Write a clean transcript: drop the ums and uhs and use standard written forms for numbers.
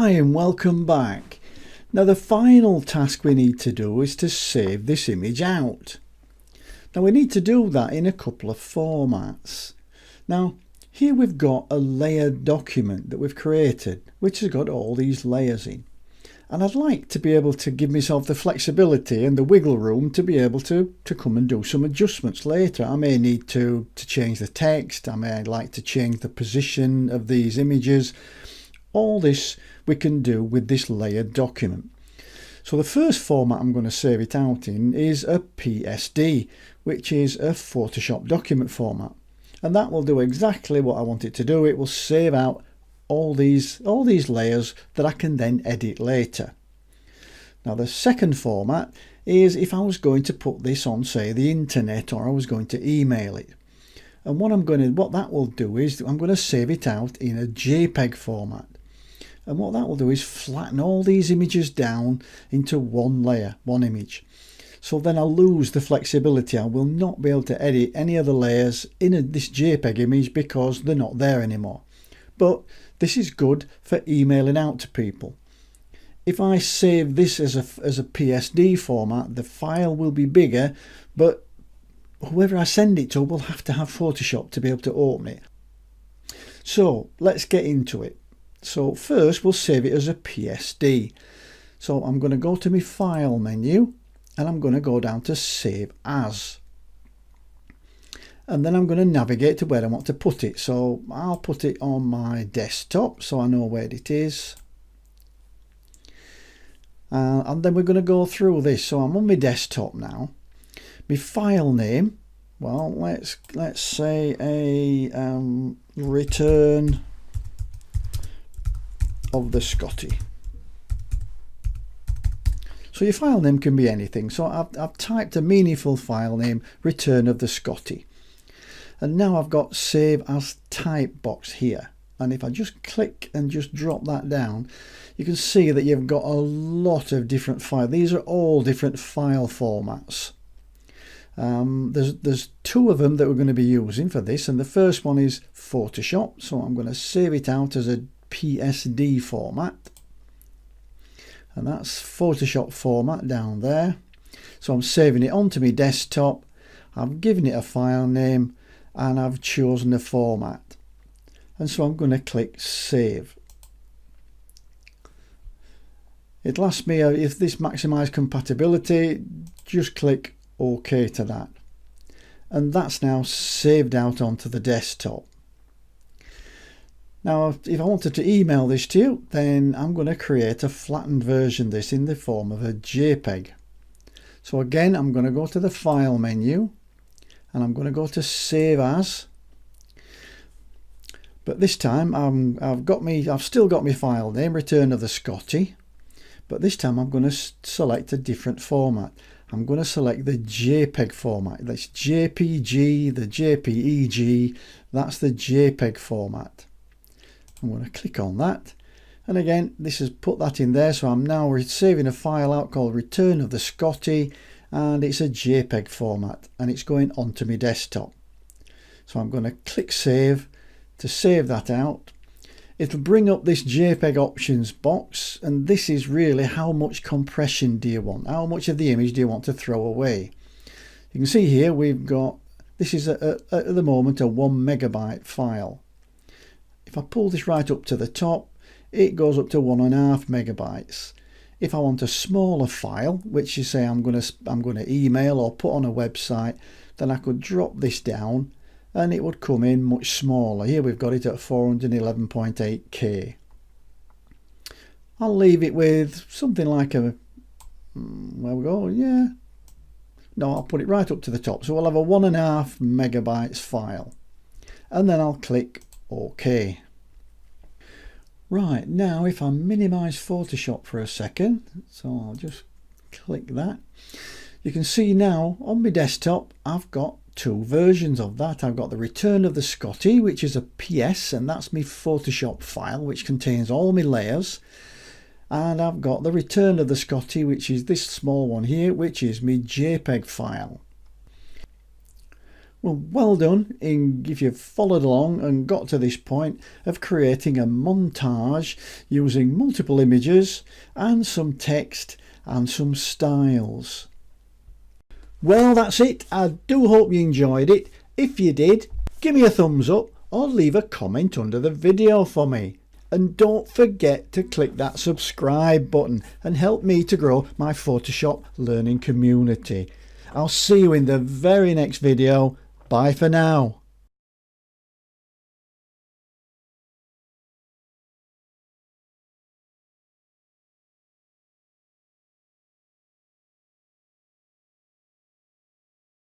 Hi and welcome back. Now the final task we need to do is to save this image out. Now we need to do that in a couple of formats. Now here we've got a layered document that we've created which has got all these layers in. And I'd like to be able to give myself the flexibility and the wiggle room to be able to come and do some adjustments later. I may need to change the text, I may like to change the position of these images. All this we can do with this layered document. So the first format I'm going to save it out in is a PSD, which is a Photoshop document format. And that will do exactly what I want it to do. It will save out all these layers that I can then edit later. Now the second format is if I was going to put this on, say, the internet, or I was going to email it. And what that will do is I'm going to save it out in a JPEG format. And what that will do is flatten all these images down into one layer, one image. So then I'll lose the flexibility. I will not be able to edit any other layers in this JPEG image because they're not there anymore. But this is good for emailing out to people. If I save this as a PSD format, the file will be bigger, but whoever I send it to will have to have Photoshop to be able to open it. So let's get into it. So first we'll save it as a PSD. So I'm going to go to my file menu and I'm going to go down to save as. And then I'm going to navigate to where I want to put it. So I'll put it on my desktop so I know where it is. And then we're going to go through this. So I'm on my desktop now. My file name, well, let's say a return of the Scotty. So your file name can be anything. So I've typed a meaningful file name, return of the Scotty. And now I've got save as type box here. And if I just click and just drop that down, you can see that you've got a lot of different files. These are all different file formats. There's two of them that we're going to be using for this. And the first one is Photoshop. So I'm going to save it out as a PSD format. And that's Photoshop format down there. So I'm saving it onto my desktop. I've given it a file name. And I've chosen a format, and so I'm going to click save. It'll ask me if this maximize compatibility, just click OK to that, and that's now saved out onto the desktop. Now if I wanted to email this to you, then I'm going to create a flattened version of this in the form of a JPEG. So again, I'm going to go to the file menu and I'm going to go to save as, but this time I've still got my file name, return of the Scotty, but this time I'm going to select a different format. I'm going to select the JPEG format. That's JPG, the JPEG, that's the JPEG format. I'm going to click on that, and again this has put that in there. So I'm now saving a file out called return of the Scotty, and it's a JPEG format, and it's going onto my desktop. So I'm going to click save to save that out. It'll bring up this JPEG options box, and this is really how much compression do you want, how much of the image do you want to throw away. You can see here we've got, this is at the moment a 1 megabyte file. If I pull this right up to the top, it goes up to 1.5 megabytes. If I want a smaller file, which you say I'm going to email or put on a website, then I could drop this down and it would come in much smaller. Here we've got it at 411.8K. I'll leave it with something like a, where we go, yeah. No, I'll put it right up to the top. So we'll have a 1.5 megabytes file. And then I'll click OK. Right, now if I minimize Photoshop for a second, so I'll just click that, you can see now on my desktop I've got two versions of that. I've got the return of the Scotty, which is a PS, and that's my Photoshop file which contains all my layers, and I've got the return of the Scotty, which is this small one here, which is my JPEG file. Well done if you've followed along and got to this point of creating a montage using multiple images and some text and some styles. Well, that's it. I do hope you enjoyed it. If you did, give me a thumbs up or leave a comment under the video for me. And don't forget to click that subscribe button and help me to grow my Photoshop learning community. I'll see you in the very next video. Bye for now.